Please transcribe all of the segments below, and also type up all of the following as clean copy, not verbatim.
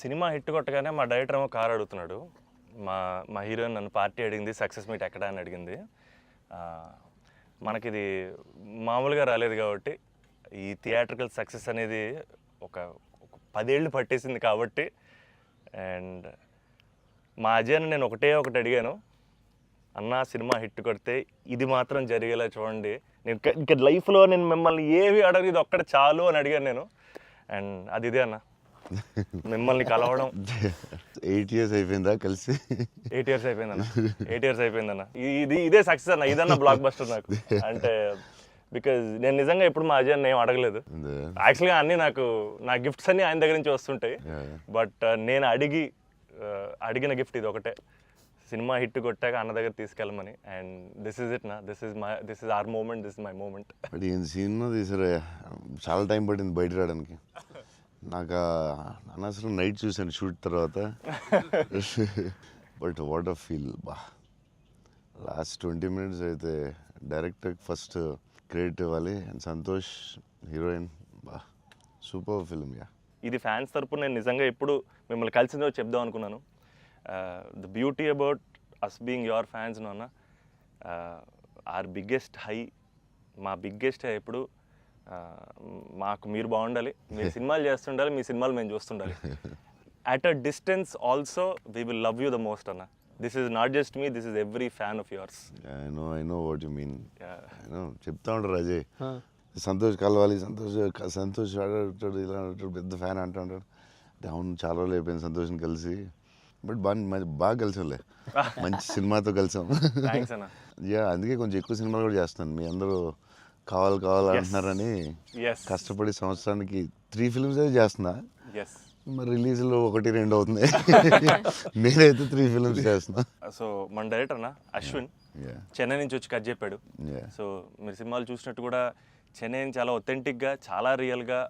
Cinema hit కొట్టగానే మా director ఏమో కార్ అడుగుతున్నాడు. మా మా హీరోయిన్ నన్ను పార్టీ అడిగింది, సక్సెస్ మీట్ ఎక్కడ అని అడిగింది. మనకిది మామూలుగా రాలేదు కాబట్టి ఈ థియేట్రికల్ సక్సెస్ అనేది ఒక 10 ఏళ్ళు పట్టేసింది కాబట్టి. అండ్ మా అజయ్ని నేను ఒకటి అడిగాను, అన్న సినిమా హిట్ కొడితే ఇది మాత్రం జరిగేలా చూడండి, నేను ఇంకా లైఫ్లో నేను మిమ్మల్ని ఏవి అడగదు, ఇది ఒక్కటి చాలు అని అడిగాను నేను. అండ్ అది ఇదే అన్న, మిమ్మల్ని కలవడం. 8 years అయిపోయిందా కలిసి? 8 years అయిపోయిందన్న. 8 years అయిపోయిందన్న. ఇదే సక్సెస్ అన్న, ఇదన్న బ్లాక్ బస్టర్ నాకు. అంటే బికాజ్ నేను నిజంగా ఎప్పుడు మా అజయ్ ఏం అడగలేదు. యాక్చువల్గా అన్నీ నా గిఫ్ట్స్ అన్నీ ఆయన దగ్గర నుంచి వస్తుంటాయి. బట్ నేను అడిగిన గిఫ్ట్ ఇది ఒకటే, సినిమా హిట్ కొట్టాక అన్న దగ్గర తీసుకెళ్ళమని. అండ్ దిస్ ఇస్ ఇట్ నా, this is our moment, this is my moment. But ఈయన సినిమా తీసారా, చాలా టైం పట్టింది బయట రావడానికి. నాకు అనవసరం నైట్ చూశాను షూట్ తర్వాత. బట్ వాట్ అ ఫీల్ బా. లాస్ట్ 20 minutes అయితే డైరెక్టర్కి ఫస్ట్ క్రెడిట్ ఇవ్వాలి. అండ్ సంతోష్ హీరోయిన్, బా సూపర్ ఫిల్మ్. యా, ఇది ఫ్యాన్స్ తరపున నేను నిజంగా ఎప్పుడు మిమ్మల్ని కలిసిందో చెప్దాం అనుకున్నాను. The beauty about us being your fans అన్న, ఆర్ బిగ్గెస్ట్ హై, మా బిగ్గెస్ట్ హై ఎప్పుడు మాకు మీరు బాగుండాలి, మీరు సినిమాలు చేస్తుండాలి, మీ సినిమాలు మేము చూస్తుండాలి. At a distance also we will love you the most అన్న. This is not just me, this is every fan of yours. I know what you mean. చెప్తా ఉంటారు అజయ్, సంతోష్ కలవాలి, సంతోష్ ఆడాడు, ఇలా ఆడాడు, పెద్ద ఫ్యాన్ అంటాడు. అవును, చాలా రోజులు అయిపోయింది సంతోష్ని కలిసి. బట్ బాగా కలిసాంలే, మంచి సినిమాతో కలిసాం. యా, అందుకే కొంచెం ఎక్కువ సినిమాలు కూడా చేస్తాను. మీ అందరూ కావాలంటున్నారని కష్టపడి సంవత్సరానికి 3 films అయితే చేస్తున్నా. మరి రిలీజ్లో 1-2 అవుతుంది. నేనైతే 3 films చేస్తున్నా. సో మన డైరెక్టర్ అన్న అశ్విన్ చెన్నై నుంచి వచ్చి కట్ చెప్పాడు. సో మీరు సినిమాలు చూసినట్టు కూడా చెన్నైని చాలా ఒథెంటిక్గా, చాలా రియల్గా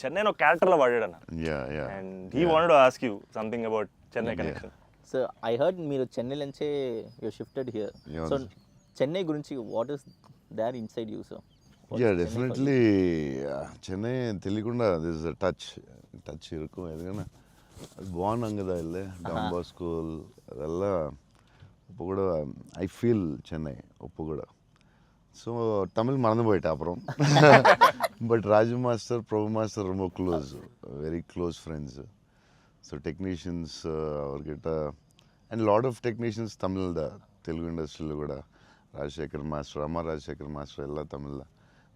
చెన్నైని ఒక క్యారెక్టర్లో వాడాడు అన్న. And he wanted to ask you something about Chennai connection. So I heard మీరు చెన్నై నుంచే you shifted here. So Chennai గురించి what is there inside you? So yeah, definitely Chennai తెలియకుండా దిస్ టచ్ இருக்கும். ఎందుకన్నా అది బాగున్నాం కదా, వెళ్ళే డాన్ స్కూల్ ಅದೆಲ್ಲ இப்போ கூட ஐ ஃபீல் சென்னை இப்போ கூட. ஸோ தமிழ் மறந்து போயிட்டேன் அப்புறம். But Raju master, Prabhu master ரொம்ப very close friends. So technicians அவர்கிட்ட and lot of technicians Tamil Telugu ఇండస్ట్రీలో కూడా, రాజశేఖర్ మాస్టర్, అమ్మ రాజశేఖర్ మాస్టర్ ಎಲ್ಲ Tamil,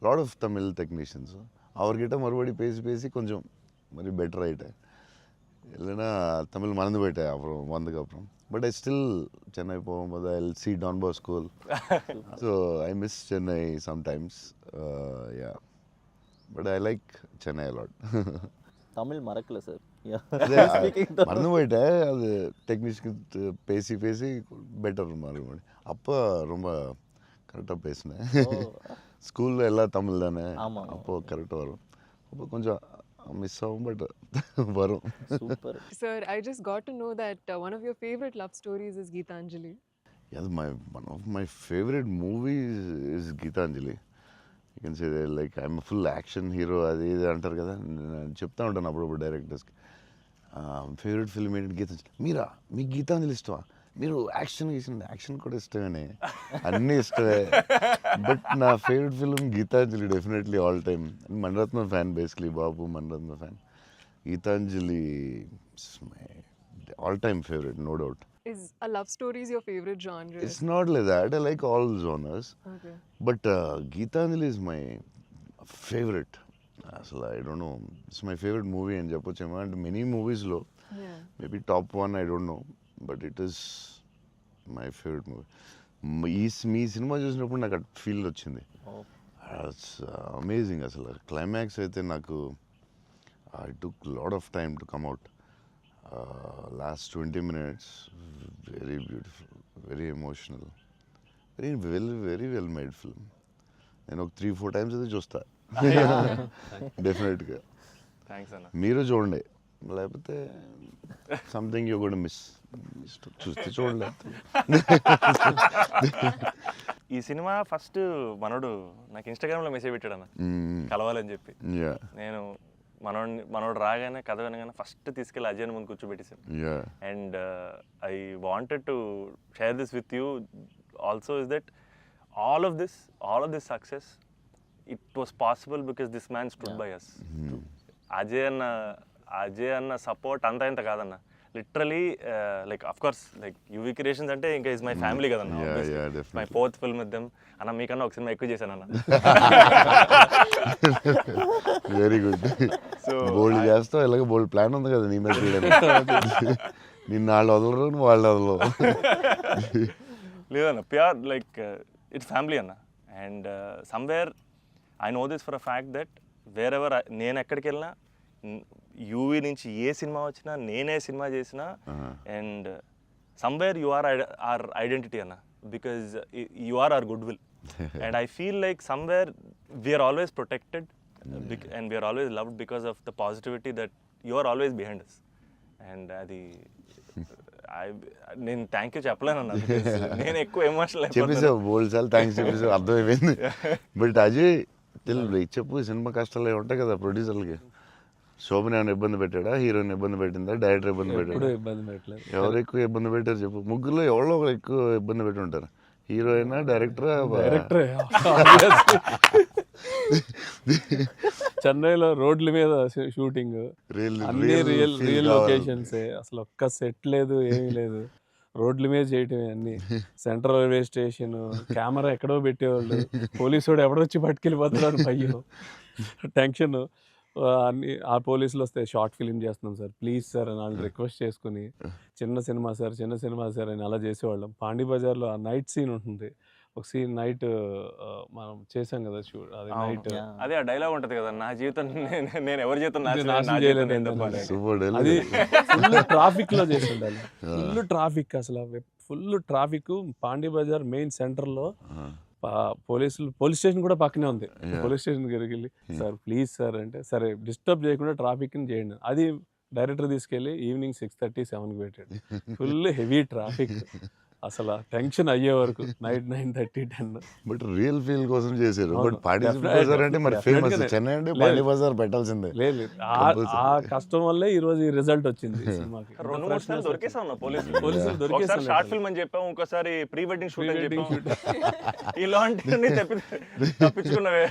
lot of Tamil technicians அவர்கிட்ட மறுபடி பேசி கொஞ்சம் மாதிரி பெட்டர் ஆகிட்டேன். இல்லைன்னா தமிழ் மறந்து போயிட்டேன் அப்புறம் வந்ததுக்கப்புறம். பட் ஐ ஸ்டில் சென்னை போகும்போது I will see Don Bosco. So I miss Chennai sometimes. Yeah, but I like Chennai a lot. Tamil மறக்கல சார், மறந்து போயிட்டேன். அது டெக்னீஷியன் பேசி பெட்டர் மறுபடி. அப்போ ரொம்ப கரெக்டாக பேசினேன். ஸ்கூலில் எல்லாம் தமிழ் தானே, அப்போது கரெக்டாக வரும். அப்போ கொஞ்சம் மிஸ் ஆகும், பட் வரும். Super. Sir, I just got to know that one of your favorite love stories is Geetanjali. Yeah, one of my favorite movies is Geetanjali. You can say that, like, I'm a full action hero. అది ఇది అంటారు కదా, నేను చెప్తా ఉంటాను అప్పుడప్పుడు డైరెక్టర్స్కి. Favourite film ఏంటి? గీతాంజలి. మీకు గీతాంజలి ఇష్టమా? మీరు యాక్షన్ కూడా ఇష్టమేనే, అన్నీ ఇష్టమే. బట్ నా favourite film Geethanjali, definitely all time. Mani Ratnam fan, basically బాబు Mani Ratnam fan. Geethanjali my all time favourite, no doubt. Is a love story is your favorite genre? It's not like that. I like all genres. Okay. But Geetanjali is my favorite. So I don't know. It's my favorite movie in Japochema, and many movies low. Yeah. Maybe top 1, I don't know. But it is my favorite movie. Me cinema చూసినప్పుడు నాకు అటు feel వచ్చింది. It's amazing. అసలు climax అయితే నాకు I took lot of time to come out. Last 20 minutes, very beautiful, very emotional, very well made film. నేను ఒక 3-4 times అయితే చూస్తా డెఫినెట్గా. థ్యాంక్స్ అన్న. మీరు చూడండి, లేకపోతే సంథింగ్ యూ గోనా మిస్. చూస్తే చూడండి. ఈ సినిమా ఫస్ట్ మనోడు నాకు ఇన్స్టాగ్రామ్లో మెసేజ్ పెట్టాడు అన్న, కలవాలని చెప్పి. నేను మనోడు రాగానే కథ వినగానే ఫస్ట్ తీసుకెళ్ళి అజయ్ ముందు కూర్చోబెట్టేసాను. Yeah. And I wanted to share this with you also, is that all of this success, it was possible because this man stood by us. Ajay అన్న సపోర్ట్ అంతా ఇంత కాదన్న, literally like of course like UV creations అంటే ఇంకా is my family కదన్న. Yeah, definitely. My 4th film with them అన్న. మీకన్నా ఒక సినిమా ఎక్కువ చేశాను అన్న. Very good. బోల్డ్ చేస్తావు, ఇలాగ బోల్డ్ ప్లాన్ ఉంది కదా నీ మీద నిన్ను వాళ్ళు వదలరు, నువ్వు వాళ్ళు వదలవు. లేదన్న, ప్యూర్ లైక్ ఇట్స్ ఫ్యామిలీ అన్న. And somewhere I know this for a fact that wear ever నేను ఎక్కడికి వెళ్ళినా, యూవీ నుంచి ఏ సినిమా వచ్చినా, నేనే సినిమా చేసినా, and somewhere you are our identity అన్న, because you are our goodwill. And I feel like somewhere we're always protected and we're always loved because of the positivity that you are always behind us. And అది నేను thank you చెప్పలేనన్నా, నేను ఎక్కువ emotional చెప్పేసావు బోల్డ్ సార్లు thanks చెప్పేసావు, అర్థమైపోయింది. But Ajay చెప్పు, cinema కష్టాలు ఏమి ఉంటాయి కదా ప్రొడ్యూసర్లకి. శోభన్ ఏమైనా ఇబ్బంది పెట్టాడా, హీరోయిన్ ఇబ్బంది పెట్టిందా, డైరెక్టర్ ఇబ్బంది పెట్టాడా? ఇబ్బంది పెట్టలేదు. ఎవరు ఎక్కువ ఇబ్బంది పెట్టారు చెప్పు? ముగ్గురులో ఎవరో ఒకరు ఎక్కువ ఇబ్బంది పెట్టి ఉంటారు. హీరోయినా, డైరెక్టరా? చెన్నైలో రోడ్ల మీద షూటింగ్, అన్ని రియల్ లొకేషన్స్, అసలు ఒక్క సెట్ లేదు, ఏమీ లేదు, రోడ్ల మీద చేయటమే అన్ని. సెంట్రల్ రైల్వే స్టేషన్, కెమెరా ఎక్కడో పెట్టేవాళ్ళు, పోలీసు వాడు ఎవడొచ్చి పట్టుకెళ్ళిపోతున్నాడు, భయం, టెన్షన్. అన్ని ఆ పోలీసులు వస్తే షార్ట్ ఫిలిం చేస్తున్నాం సార్, ప్లీజ్ సార్ అని వాళ్ళు రిక్వెస్ట్ చేసుకుని, చిన్న సినిమా సార్ అని అలా చేసేవాళ్ళం. పాండీ బజార్లో ఆ నైట్ సీన్ ఉంటుంది, ఒక సీన్ నైట్ మనం చేసాం కదా షూట్, అది నైట్. అదే ఆ డైలాగ్ ఉంటుంది కదా, నా జీవితం నేను ఎవరి జీవితం నాశనం చేయలేదు, అది ఫుల్ ట్రాఫిక్ లో చేసి ఉండాలి. ఫుల్ ట్రాఫిక్, అసలు full traffic. Pondy Bazaar main centre లో పోలీస్ స్టేషన్ కూడా పక్కనే ఉంది. పోలీస్ స్టేషన్ దగ్గరికి వెళ్ళి సార్ ప్లీజ్ సార్ అంటే, సరే డిస్టర్బ్ చేయకుండా ట్రాఫిక్ ని చేయండి. అది డైరెక్టర్ తీసుకెళ్ళి ఈవినింగ్ 6:30, 7కి పెట్టాడు. ఫుల్ హెవీ ట్రాఫిక్, అసలు టెన్షన్ అయ్యే వరకు నైట్ 9:30, 10. బట్ రియల్ ఫీల్ కోసం చేశారు. బట్ పాండీ బజార్ అంటే మరి ఫేమస్, చెన్నై అంటే పాండీ బజార్ పెట్టాల్సిందే. లేదు, ఆ కష్టం వల్లే ఈ రోజు ఈ రిజల్ట్ వచ్చింది సినిమాకి. 2-3 సార్లు దొరికేసాం పోలీసులు దొరికేసాం. షార్ట్ ఫిల్మ్ అని చెప్పాం, ఇంకోసారి ప్రీ వెడ్డింగ్ షూట్ అని చెప్పాం. ఇలాంటివన్నీ తప్పించుకున్నవే.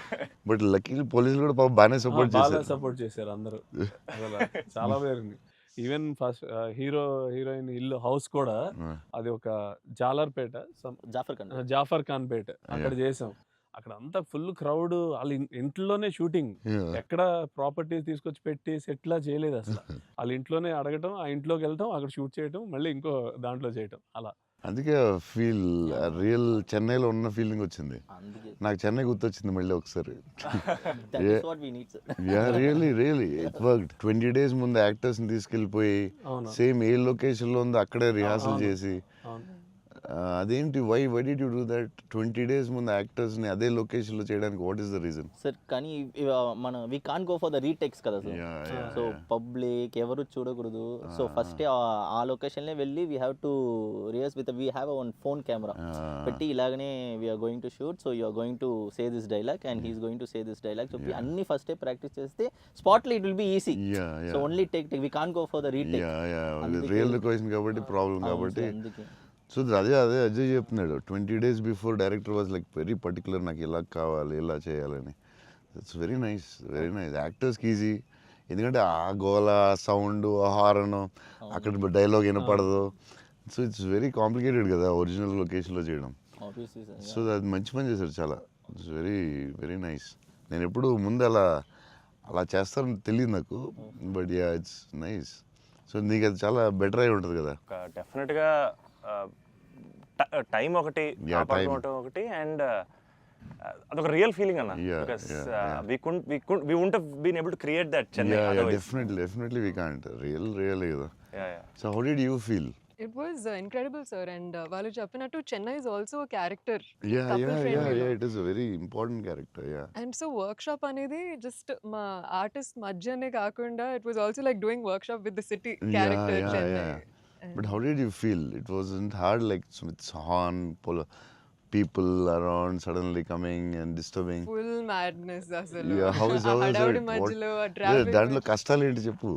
బట్ లక్కీ పోలీసులు కూడా పాపం బాగానే సపోర్ట్ చేశారు. సపోర్ట్ చేశారు అందరూ, అసలు చాలా పేరు. ఈవెన్ ఫస్ట్ హీరోయిన్ ఇల్లు హౌస్ కూడా అది ఒక జాలర్పేట, జాఫర్ ఖాన్ పేట, అక్కడ చేసాం. అక్కడ అంతా ఫుల్ క్రౌడ్, వాళ్ళ ఇంట్లోనే షూటింగ్, ఎక్కడ ప్రాపర్టీస్ తీసుకొచ్చి పెట్టి సెట్లా చేయలేదు అసలు. వాళ్ళ ఇంట్లోనే అడగటం, ఆ ఇంట్లోకి వెళ్ళటం, అక్కడ షూట్ చేయటం, మళ్ళీ ఇంకో దాంట్లో చేయటం, అలా. అందుకే ఫీల్ రియల్ చెన్నైలో ఉన్న ఫీలింగ్ వచ్చింది నాకు. చెన్నై గుర్తొచ్చింది మళ్ళీ ఒకసారి. Really it worked. 20 days ముందు యాక్టర్స్ ని తీసుకెళ్ళిపోయి సేమ్ ఏ లొకేషన్ లో ఉందో అక్కడే రిహార్సల్ చేసి, అదేంటి why did you do that? 20 days ముందు యాక్టర్స్ ని అదే లొకేషన్ లో చేయడానికి what is the reason? Sir కానీ మన we can't go for the retakes కదా సార్. సో పబ్లిక్ ఎవరు చూడకూడదు. సో ఫస్ట్ ఆ లొకేషన్ లో వెళ్ళి we have to rehearse with we have one phone camera పెట్టి, ఇలాగనే we're going to shoot, so you're going to say this dialogue and he's going to say this dialogue. So అన్ని first practice చేస్తే spot లో it will be easy. So only take we can't go for the retake. Real location కాబట్టి problem కాబట్టి. So అదే అజయ్ చెప్తున్నాడు, 20 days before director was like very particular, నాకు ఇలా కావాలి, ఇలా చేయాలని. ఇట్స్ వెరీ నైస్ యాక్టర్స్కి ఈజీ. ఎందుకంటే ఆ గోల, సౌండ్, హారన్, అక్కడ డైలాగ్ వినపడదు. సో ఇట్స్ వెరీ కాంప్లికేటెడ్ కదా ఒరిజినల్ లొకేషన్లో చేయడం. సో అది మంచి పని చేశారు చాలా. It's very nice. నేను ఎప్పుడు ముందు అలా చేస్తారని తెలియదు నాకు, but yeah it's nice. So నీకు అది చాలా బెటర్ అయి ఉంటుంది కదా. డెఫినెట్గా టైం ఒకటి, ఒకటి, అండ్ అదొక రియల్ ఫీలింగ్ అన్న. Because we wouldn't have been able to create that Chennai otherwise. Definitely we can't. Real కదా. So how did you feel? It was incredible, sir. And వాళ్ళు చెప్పినట్టు Chennai is also a character. Yeah, it is a very important character. And so workshop అనేది just మా artist మధ్యనే కాకుండా it was also like doing workshop with the city character Chennai. But how did you feel? It wasn't hard, like with horn, people around suddenly coming and disturbing. Full madness అసలు. Yeah, how is ఆ it? హడావుడి What- మధ్యలో ఆ Yeah, traffic దాంట్లో కష్టాలు ఏంటి చెప్పు.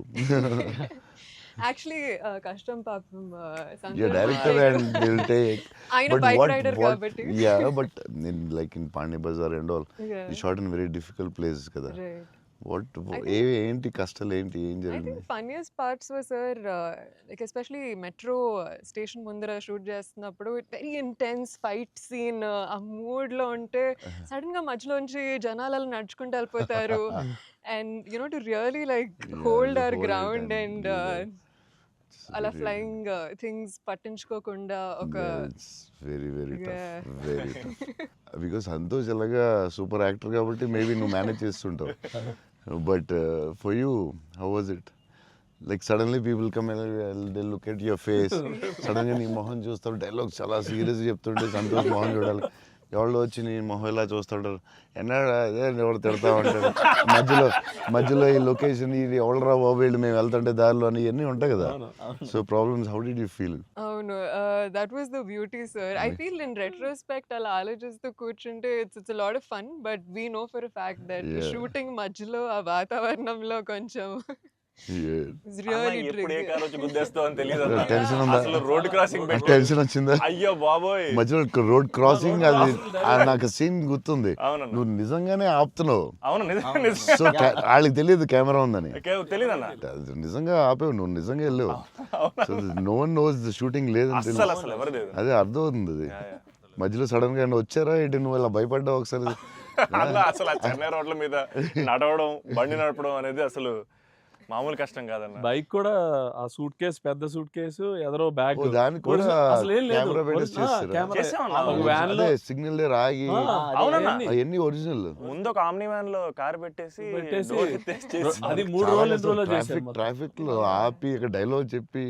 Actually కష్టం పాపం Yeah, director and they'll take. ఆయన But bike what, rider what, కాబట్టి. yeah, but in like in Pani Bazaar and all, Yeah. you shot in very difficult places కదా. Right. What, ఏంటి కష్టాలు ఏంటి, ఏం I జరిగింది? think funniest parts were, sir, like especially metro station ముందర shoot చేస్తున్నప్పుడు very intense fight scene ఆ mood లో ఉంటే సడన్ గా మధ్యలోంచి జనాలు అలా నడుచుకుంటూ వెళ్ళిపోతారు and you know to really like Yeah, hold to our hold it ground and and do that. It's అలా very- ఫ్లయింగ్ థింగ్స్ పట్టించుకోకుండా ఒక Yeah, it's very very Yeah. tough, very tough. Because Santosh ఎలాగా సూపర్ యాక్టర్ కాబట్టి maybe నువ్వు manage చేస్తుంటావు. But for you how was it? Like suddenly people come they look at your face, సడన్గా నీ మొహం చూస్తారు, డైలాగ్ చాలా సీరియస్ చెప్తుంటే సంతోష్ మొహం చూడాలి. ఎవరో వచ్చి నీ మొహం ఇలా చూస్తుంటారు, ఎన్నాడు అదే ఎవరు తిడతా ఉంటారు, మధ్యలో ఈ లొకేషన్ ఇది ఎవడరా బాబు వీళ్ళు మేము వెళ్తుంటే దారిలో అని ఇవన్నీ ఉంటాయి కదా. So problems, how did you feel? అవును that was the beauty sir. I feel in retrospect అలా ఆలోచిస్తూ కూర్చుంటే it's a lot of fun but we know for a fact that Yeah. Shooting మధ్యలో ఆ వాతావరణంలో కొంచెం ఇట్స్ రియల్లీ ఎప్పుడు ఏ car వచ్చి గుద్దేస్తావు అని తెలియదు Tension ఉందా? అసలు రోడ్ క్రాసింగ్ పెట్టి టెన్షన్ వచ్చిందా? అయ్యో బాబోయ్. మధ్యలో రోడ్ క్రాసింగ్ అది నాకు సీన్ గుర్తుంది. అవునన్నా. నువ్వు నిజంగానే ఆపుతున్నావు. అవును నిజం సో వాళ్ళకి తెలియదు కెమెరా ఉందని. తెలియదన్న అది నిజంగా ఆపేవు, నువ్వు నిజంగా వెళ్ళావు. So no one knows the shooting లేదని అసలు తెలియదు. అసలు ఎవరు లేదు. అదే అర్థం అవుతుంది అది. మధ్యలో సడన్ గా ఏమన్నా వచ్చారా ఏంటి, నువ్వు ఇలా భయపడ్డావు ఒకసారి? అలా అసలు ఆ చెన్నై రోడ్ల మీద నడవడం బండి నడపడం అనేది అసలు మామూలు కష్టం కాదన్న. బైక్ కూడా ఆ సూట్ కేసు, పెద్ద సూట్ కేసు, ఎదరో బ్యాగ్, ఓ, దానికి కూడా అసలు ఏం లేదు. కెమెరా పెట్టేసి చేస్తారా? చేసామన్నా. ఒక వ్యాన్ లో అదే సిగ్నల్ దగ్గర ఆగి అవునన్నా. అవన్నీ ఒరిజినల్. ముందు ఒక ఆమ్ని వ్యాన్ లో కార్ పెట్టేసి పెట్టేసి door ఎత్తేసి చేసి అది 3 రోజులు 2 రోజులు చేశారు మొత్తం. ట్రాఫిక్ లో ఆపి ఇక్కడ డైలాగ్ చెప్పి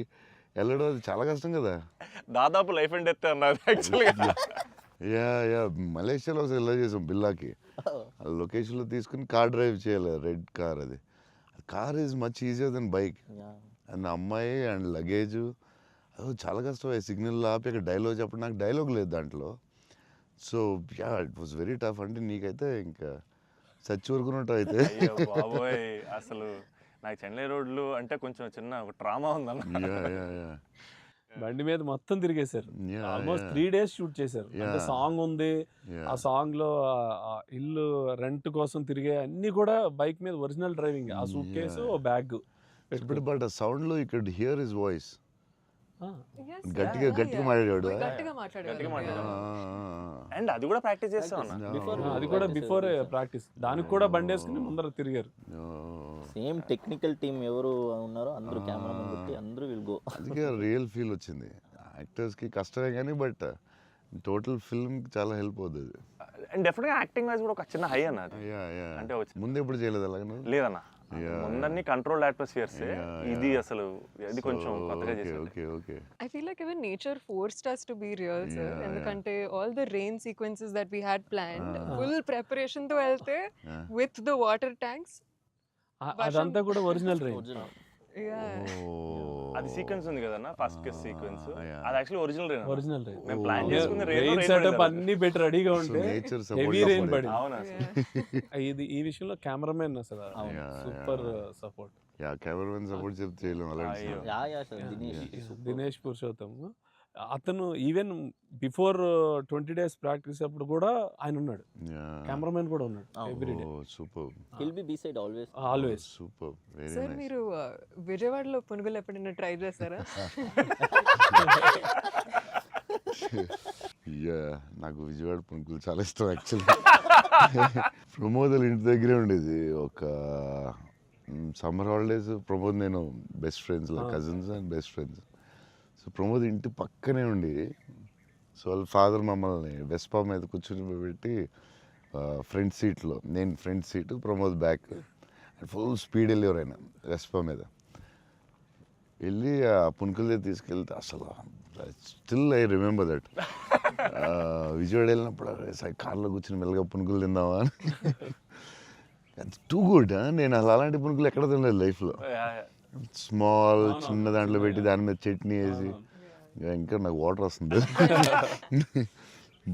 వెళ్ళడం అది చాలా కష్టం కదా. దాదాపు లైఫ్ అండ్ డెత్ అన్నది యాక్చువల్గా. యా మలేషియాలో ఒకసారి ఇలా చేసాం బిల్లాకి. లొకేషన్లో తీసుకుని కార్ డ్రైవ్ చేయాలి, రెడ్ కార్. అది car is much easier than bike. And అమ్మాయి అండ్ లగేజ్ అది చాలా కష్టం. సిగ్నల్ ఆపి అక్కడ డైలాగ్ చెప్పడం, నాకు డైలాగ్ లేదు దాంట్లో. So yeah it was very tough. అంటే నీకైతే ఇంకా చచ్చి ఊరుకున్నట్టు అయితే. అయ్యో బాబోయ్, అసలు నాకు చెన్నై రోడ్లు అంటే కొంచెం చిన్న ఒక ట్రామా ఉందన్న. యా బండి మీద మొత్తం తిరిగేశారు. Yeah, almost yeah. 3 days shoot చేశారు. అంటే Yeah. సాంగ్ ఉంది, ఆ సాంగ్ లో ఆ ఇల్లు రెంట్ కోసం తిరిగే అన్ని కూడా బైక్ మీద ఒరిజినల్ డ్రైవింగ్. ఆ సూట్ కేసు, బ్యాగ్ బట్ ఆ సౌండ్ లో you could hear his voice. Yes, గట్టిగా yeah, గట్టిగా yeah. మాట్లాడాడు. గట్టిగా మాట్లాడారు. అండ్ అది కూడా ప్రాక్టీస్ చేస్తా ఉన్నా. అది కూడా బిఫోర్ ప్రాక్టీస్. దానికి కూడా బండి వేసుకుని ముందర తిరిగారు. సేమ్ టెక్నికల్ టీమ్ ఎవరు ఉన్నారో అందరూ కెమెరా ముందు పెట్టి అందరూ విల్ గో. అందుకే రియల్ ఫీల్ వచ్చింది. యాక్టర్స్కి కష్టమే కానీ బట్ టోటల్ ఫిల్మ్కి చాలా హెల్ప్ అవుతుంది. అండ్ డెఫినెట్గా యాక్టింగ్ వైజ్ కూడా ఒక చిన్న హై అన్న అది. అంటే ముందు ఎప్పుడు చేయలేదు అలాగే? లేదన్న, ముందన్ని కంట్రోల్డ్ అట్మాస్ఫియర్స్. ఇది అసలు ఇది కొంచెం కొత్తగా చేశారు. Okay I feel like even nature forced us to be real, sir. Yeah, ఎందుకంటే all the rain sequences that we had planned, full preparation తో వెళ్తే with the water tanks. అదంతా కూడా ఒరిజినల్ రైన్. ఒరిజినల్. Yeah. అది sequence ఉంది కదన్న, first kiss sequence. yeah. అది actually original rain. Original rain. మేము ప్లాన్ చేసుకుని రెయిన్ సెటప్ అన్ని పెట్టి రెడీగా ఉంటే నేచర్ హెవీ రెయిన్ పడింది. అవునా ఇది ఈ విషయంలో కెమెరామెన్ అసలు super support. Yeah cameraman support చెప్తే చేయలేము అలాంటి. అయ్యో. యా సార్ దినేష్ పురుషోత్తం అతను ఈవెన్ బిఫోర్ 20 days ప్రాక్టీస్ అప్పుడు కూడా ఆయన ఉన్నాడు. కెమెరామెన్ కూడా ఉన్నాడు every day. Super will be beside always. Always. Super very sir nice. మీరు విజయవాడలో పునుగులు ఎప్పుడైనా ట్రై చేస్తారా? యా నాకు విజయవాడ పునుకులు చాలా ఇష్టం యాక్చువల్లీ. ప్రమోద్ ఇంటి దగ్గరే ఉండేది. ఒక సమ్మర్ హాలిడేస్ ప్రమోద్ నేను best friends, like cousins and best friends. So Pramod ఇంటి పక్కనే ఉండి, సో వాళ్ళ ఫాదర్ మమ్మల్ని వెస్పా మీద కూర్చొని పెట్టి ఫ్రంట్ సీట్లో, నేను front seat, Pramod back, full speed వెళ్ళేవారు ఆయన వెస్పా మీద. వెళ్ళి ఆ పునుకుల దగ్గర తీసుకెళ్తే అసలు still I remember that. Vijayawada వెళ్ళినప్పుడు కార్లో కూర్చొని మెల్లగా పునుకులు తిందామా అని. Too good. నేను అసలు అలాంటి పునుకులు ఎక్కడ తినలేదు లైఫ్లో. స్మాల్ చిన్న దాంట్లో పెట్టి దాని మీద చట్నీ వేసి, ఇంకా నాకు వాటర్ వస్తుంది.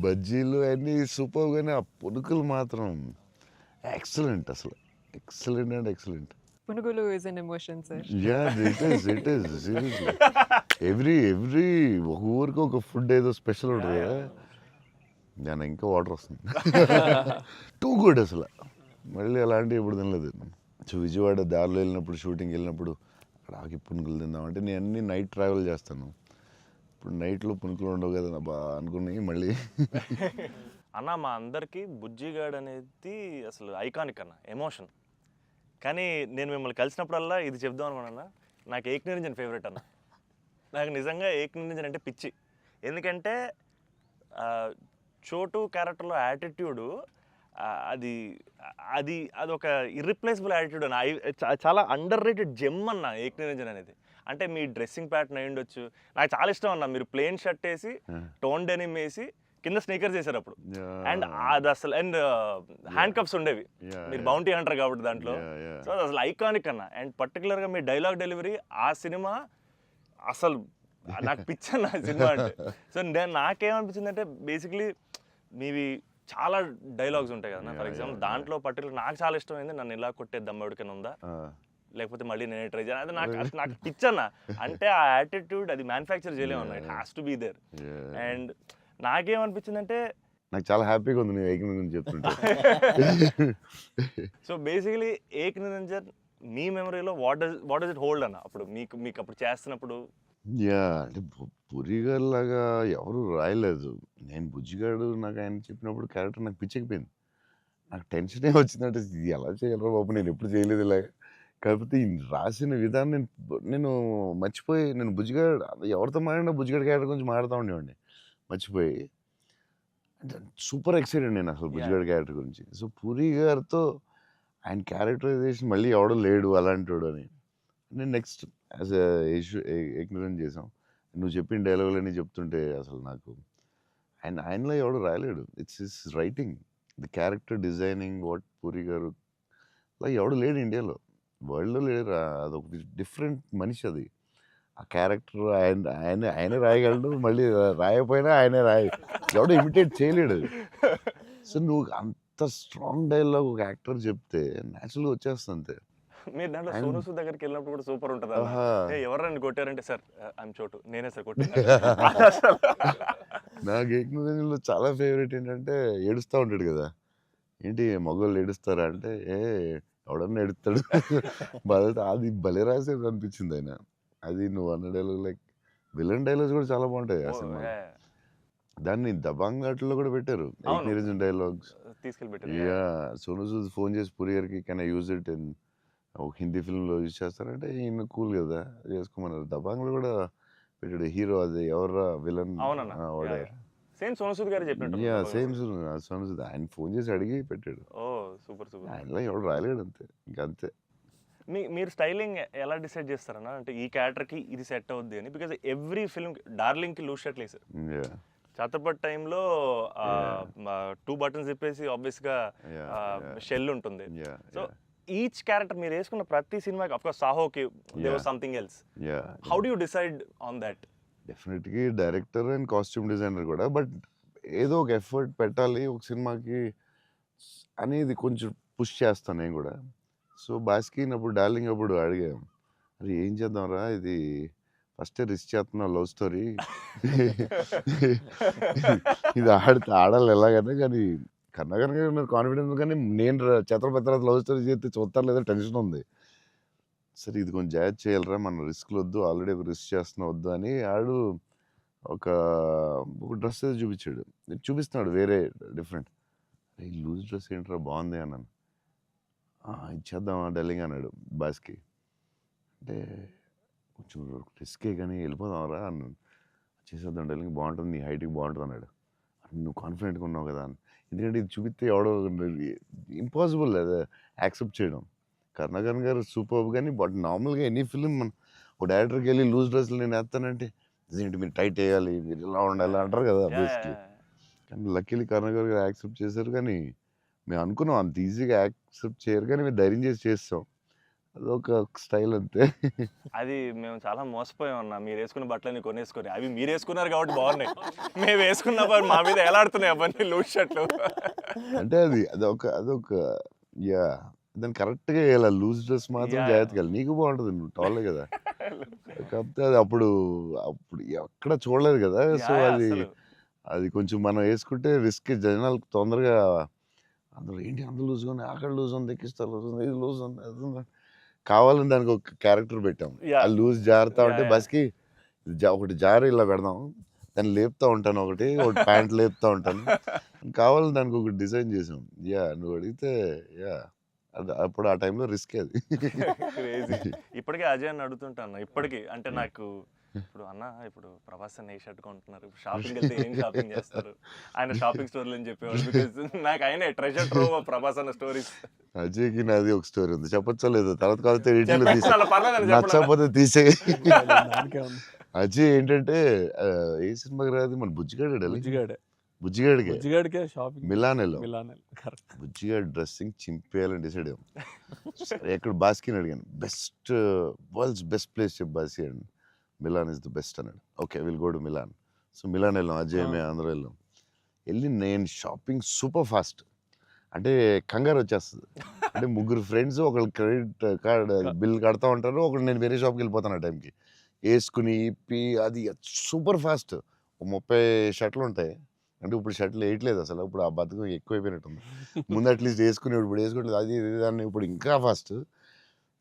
బజ్జీలు అన్నీ సూపర్, కానీ ఆ పునుకులు మాత్రం ఎక్సలెంట్, అసలు ఎక్సలెంట్ అండ్ ఎక్సలెంట్. పునుగులు is an emotion sir. It is seriously. Every ఒక ఊరికి ఒక ఫుడ్ ఏదో స్పెషల్ ఉంటుంది కదా, నేను ఇంకా వాటర్ వస్తుంది. టూ గుడ్ అసలు. మళ్ళీ అలాంటివి ఇప్పుడు తినలేదు. సో విజయవాడ దారిలో వెళ్ళినప్పుడు, షూటింగ్ వెళ్ళినప్పుడు అక్కడ ఆకి పునుకులు తిందామంటే, నేను అన్ని నైట్ ట్రావెల్ చేస్తాను. ఇప్పుడు నైట్లో పునుకులు ఉండవు కదా బా అనుకుని మళ్ళీ. అన్న మా అందరికీ బుజ్జిగాడ్ అనేది అసలు ఐకానిక్ అన్న, ఎమోషన్. కానీ నేను మిమ్మల్ని కలిసినప్పుడల్లా ఇది చెప్దాం అనుకున్నా, నాకు ఏక్ నిరంజన్ ఫేవరెట్ అన్న. నాకు నిజంగా ఏక్ నిరంజన్ అంటే పిచ్చి. ఎందుకంటే చోటు క్యారెక్టర్లో యాటిట్యూడు అది అది అదొక ఇర్రిప్లేసబుల్ యాటిట్యూడ్ అన్న. చాలా అండర్ రేటెడ్ జెమ్ అన్న ఏక్ నిరంజన్ అనేది. అంటే మీ డ్రెస్సింగ్ ప్యాటర్న్ అయి ఉండొచ్చు, నాకు చాలా ఇష్టం అన్న. మీరు ప్లెయిన్ షర్ట్ వేసి టోన్ డెనిమ్ వేసి కింద స్నీకర్స్ చేశారు అప్పుడు, అండ్ అది అసలు, అండ్ హ్యాండ్ కప్స్ ఉండేవి. మీరు బౌంటీ హంటర్ కాబట్టి దాంట్లో. సో అది అసలు ఐకానిక్ అన్న. అండ్ పర్టికులర్గా మీ డైలాగ్ డెలివరీ ఆ సినిమా అసలు నాకు పిచ్చన్న సినిమా అంటే. సో నాకేమనిపించింది అంటే, బేసిక్లీ మీవి చాలా డైలాగ్స్ ఉంటాయి కదా. ఫర్ ఎగ్జాంపుల్ దాంట్లో పర్టికులర్ నాకు చాలా ఇష్టమైంది, నన్ను ఇలా కొట్టే దమ్మడికైనా ఉందా, లేకపోతే మళ్ళీ నేనే ట్రై చేయాలి, అది నాకు పిచ్చన్న. అంటే ఆ యాటిట్యూడ్ అది మ్యానుఫ్యాక్చర్ చేయలేమన్నా, it has to be there. And నాకేమనిపించిందంటే, నాకు చాలా హ్యాపీగా ఉంది నేను ఏక్ నిరంజన్ చెప్తుంటే. సో బేసికలీ ఏక్ నిరంజన్ మీ మెమరీలో వాట్ డస్ ఇట్ హోల్డ్ అన్న? అప్పుడు మీకు అప్పుడు చేస్తున్నప్పుడు. అంటే పురిగారు లాగా ఎవరు రాయలేదు. నేను బుజ్జిగాడు నాకు ఆయన చెప్పినప్పుడు క్యారెక్టర్ నాకు పిచ్చెక్కిపోయింది. నాకు టెన్షనే వచ్చిందంటే, ఇది ఎలా చేయాలరా బాబు, నేను ఎప్పుడు చేయలేదు ఇలాగ. కాకపోతే ఈ రాసిన విధానం నేను మర్చిపోయి, నేను బుజ్జిగాడు ఎవరితో మాట్లాడినా బుజ్జిగాడు క్యారెక్టర్ గురించి మాట్లాడుతూ ఉండేవాడిని మర్చిపోయి. అంటే సూపర్ ఎక్సైటెడ్ నేను అసలు బుజ్జిగాడు క్యారెక్టర్ గురించి. సో పూరి గారితో ఆయన క్యారెక్టరైజేషన్ మళ్ళీ ఎవడో లేడు అలాంటి అని నేను నెక్స్ట్ యాజ్ ఎగ్నరెంట్ చేసాం. నువ్వు చెప్పిన డైలాగులన్నీ చెప్తుంటే అసలు నాకు ఆయనలో ఎవడు రాయలేడు. It's his writing, the character designing, what Puri garu అలా ఎవడు లేడు ఇండియాలో, వరల్డ్లో లేడు. అదొక డిఫరెంట్ మనిషి అది. ఆ క్యారెక్టర్ ఆయనే రాయగలడు, మళ్ళీ రాయకపోయినా ఆయనే ఎవడో ఇమిటేట్ చేయలేడు అది. సో నువ్వు అంత స్ట్రాంగ్ డైలాగ్ ఒక యాక్టర్ చెప్తే న్యాచురల్గా వచ్చేస్తుంది అంతే. మీరు దాంట్లో సోను సూద్ దగ్గరికి వెళ్ళినప్పుడు కూడా సూపర్ ఉంటుంది. ఎవరైనా కొట్టారంటే, సార్ ఐఎమ్ చోటు, నేనే సార్ కొట్టాను. నాకు ఏకనిరంజన్లో చాలా ఫేవరెట్ ఏంటంటే, ఏడుస్తూ ఉంటాడు కదా, ఏంటి మగవాళ్ళు ఏడుస్తారా అంటే, ఎవడన్నా ఏడుస్తాడు బాధ. అది భలే రాసేది అనిపించింది ఆయన. అది నువ్వు అన్న డైలాగ్ లైక్ విలన్ డైలాగ్స్ కూడా చాలా బాగుంటాయి ఆ సినిమా. దాన్ని దబాంగ్ ఆటలో కూడా పెట్టారు ఏక్ నిరంజన్ డైలాగ్స్ తీసుకెళ్ళి. సోను సూద్ ఫోన్ చేసి పూరి గారికి can I use it in ఒక హిందీ ఫిల్మ్లో యూజ్ చేస్తారంటే, ఈయన కూల్ కదా చేసుకోమన్నారు. దబాంగ్లో కూడా పెట్టాడు హీరో, అది ఎవరా విలన్ సేమ్ సోను సూద్ గారు చెప్పినట్టు. సేమ్ సోను సూద్ ఆయన ఫోన్ చేసి అడిగి పెట్టాడు. Super super. ఆయనలో ఎవడు రాయలేడు అంతే, ఇంకా అంతే. మీరు స్టైలింగ్ ఎలా డిసైడ్ చేస్తారన్నా, అంటే ఈ క్యారెక్టర్కి ఇది సెట్ అవుద్ది అని? బికాజ్ ఎవ్రీ ఫిల్మ్ డార్లింగ్కి లూజ్ షర్ట్లు వేసారు, ఛత్రపతి టైంలో 2 బటన్స్ చెప్పేసి ఆబ్వియస్గా షెల్ ఉంటుంది. సో ఈచ్ క్యారెక్టర్ మీరు వేసుకున్న ప్రతి సినిమాకి, ఆఫ్ కోర్స్ సాహోకి there was something else. How do you decide on that? డెఫినెట్గా డైరెక్టర్ అండ్ కాస్ట్యూమ్ డిజైనర్ కూడా, బట్ ఏదో ఒక ఎఫర్ట్ పెట్టాలి ఒక సినిమాకి అనేది కొంచెం పుష్ చేస్తాను నేను కూడా. సో బాస్కిన్ అప్పుడు డార్లింగ్ అప్పుడు అడిగాం, అరే ఏం చేద్దాంరా, ఇది ఫస్ట్ రిస్క్ చేస్తున్నావు లవ్ స్టోరీ, ఇది ఆడాలి ఎలాగైనా, కానీ కన్నగారు నాకు కాన్ఫిడెన్స్, కానీ నేను ఛత్రపతి తర్వాత లవ్ స్టోరీ చేస్తే చూస్తారు లేదా టెన్షన్ ఉంది. సరే ఇది కొంచెం జాగ్రత్త చేయాలరా, మన రిస్క్లు వద్దు, ఆల్రెడీ ఒక రిస్క్ చేస్తున్నా వద్దు అని ఆడు ఒక డ్రెస్ ఏదో చూపించాడు, చూపిస్తున్నాడు వేరే డిఫరెంట్. ఈ లూజ్ డ్రెస్ ఏంట్రా బాగుంది అన్నాను. ఇచ్చేద్దామా డార్లింగ్ అన్నాడు బాస్కి. అంటే కొంచెం రిస్కే కానీ వెళ్ళిపోదాంరా అన్నాను. చేసేద్దాం డార్లింగ్, బాగుంటుంది, నీ హైట్కి బాగుంటుంది అన్నాడు. నువ్వు కాన్ఫిడెంట్గా ఉన్నావు కదా అని. ఎందుకంటే ఇది చూపిస్తే ఎవడో ఇంపాసిబుల్ అది యాక్సెప్ట్ చేయడం. కరుణాకరన్ గారు సూపర్, కానీ బట్ నార్మల్గా ఎనీ ఫిలిం మన ఒక డైరెక్టర్కి వెళ్ళి లూజ్ డ్రెస్లు నేను వేస్తానంటే, ఇదేంటి మీరు టైట్ వేయాలి, మీరు ఇలా ఉండాలి అంటారు కదా బేసిక్లీ. కానీ లక్కీలీ కరుణాకర్ గారు యాక్సెప్ట్ చేశారు. కానీ మేము అనుకున్నాం అంత ఈజీగా యాక్సెప్ట్ చేయరు, కానీ మేము ధైర్యం చేసి చేస్తాం. అదొక స్టైల్ అంతే. అది మేము చాలా మోసపోయాం అన్న. మీరు వేసుకున్న బట్టలన్నీ కొనేసుకొని అవి మీరు వేసుకున్నారు కాబట్టి బాగున్నాయి. మేము వేసుకున్న మా మీద ఎలాడుతున్నాయి అవన్నీ లూజ్ షర్ట్లు. అంటే అదొక యా దాన్ని కరెక్ట్గా వేయాలి. లూజ్ డ్రెస్ మాత్రం Yeah. జాగ్రత్తగా వేయాలి. నీకు బాగుంటుంది, నువ్వు టాలే కదా. కాకపోతే అది అప్పుడు ఎక్కడ చూడలేదు కదా. సో Yeah, అది అసలు. అది కొంచెం మనం వేసుకుంటే రిస్క్. జనాలకు తొందరగా అందులో ఏంటి అంత లూజ్గా ఉంది, అక్కడ లూజ్ ఉంది, ఎక్కిస్తా లూజ్ ఉంది, ఇది లూజ్ ఉంది, అది ఉంది. కావాలని దానికి ఒక క్యారెక్టర్ పెట్టాం. Yeah. ఆ లూజ్ జారుతా Yeah, ఉంటే yeah. బస్కి ఒకటి జారి ఇలా పెడదాం, దాన్ని లేపుతా ఉంటాను, ఒకటి ప్యాంట్ లేపుతా ఉంటాను. కావాలని దానికి ఒకటి డిజైన్ చేసాం. యా నువ్వు అడిగితే యా అది అప్పుడు ఆ టైంలో రిస్క్ అది. క్రేజీ. ఇప్పటికే అజయ్ అని అడుగుతుంటాను. ఇప్పటికీ అంటే నాకు ఇప్పుడు అన్న ఇప్పుడు ప్రభాస్ అన్న ఏ షర్ట్ కొంటున్నారు, షాపింగ్ వెళ్తే ఏం షాపింగ్ చేస్తారు, ఆయన షాపింగ్ స్టోర్లు అని చెప్పేవాడు. బికాజ్ నాకు ఆయన ట్రెజర్ ట్రోవ్ ప్రభాస్ అన్న స్టోరీస్. అజయ్కి నాది ఒక స్టోరీ ఉంది, చెప్పచ్చో లేదో తర్వాత కాకపోతే ఎడిటింగ్లో తీసే, చెప్పేసి పర్లేదు నచ్చకపోతే తీసే. దానికే ఉంది. అజయ్ ఏంటంటే ఏ సినిమాకి రాదు మన బుజ్జిగాడే బుజ్జిగాడే బుజ్జిగాడికి బుజ్జిగాడికే షాపింగ్ మిలాన్ వెళ్ళాం. మిలాన్ కరెక్ట్. బుజ్జిగాడి డ్రెస్సింగ్ చింపేయాలని డిసైడ్ అయ్యాం. సరే ఎక్కడ బాస్కిని అడిగాను, వరల్డ్స్ బెస్ట్ ప్లేస్ చెప్పు బాస్కి అండి. మిలాన్ ఇస్ ద బెస్ట్ అన్నాడు. Okay will go to Milan. So Milan వెళ్ళాం, అజయ్ మేము అందరూ వెళ్ళాం. వెళ్ళి నేను షాపింగ్ సూపర్ ఫాస్ట్, అంటే కంగారు వచ్చేస్తుంది. అంటే ముగ్గురు ఫ్రెండ్స్ ఒకళ్ళు క్రెడిట్ కార్డ్ బిల్ కడతా ఉంటారు, ఒకళ్ళు నేను వేరే షాప్కి వెళ్ళిపోతాను ఆ టైంకి. వేసుకుని ఇప్పి అది సూపర్ ఫాస్ట్. 30 షర్ట్లు ఉంటాయి. అంటే ఇప్పుడు షర్ట్లు వేయట్లేదు అసలు, ఇప్పుడు ఆ బతుకు ఎక్కువైపోయినట్టుంది. ముందు అట్లీస్ట్ వేసుకుని ఇప్పుడు వేసుకోవట్లేదు, అది ఇది దాన్ని ఇప్పుడు ఇంకా ఫాస్ట్.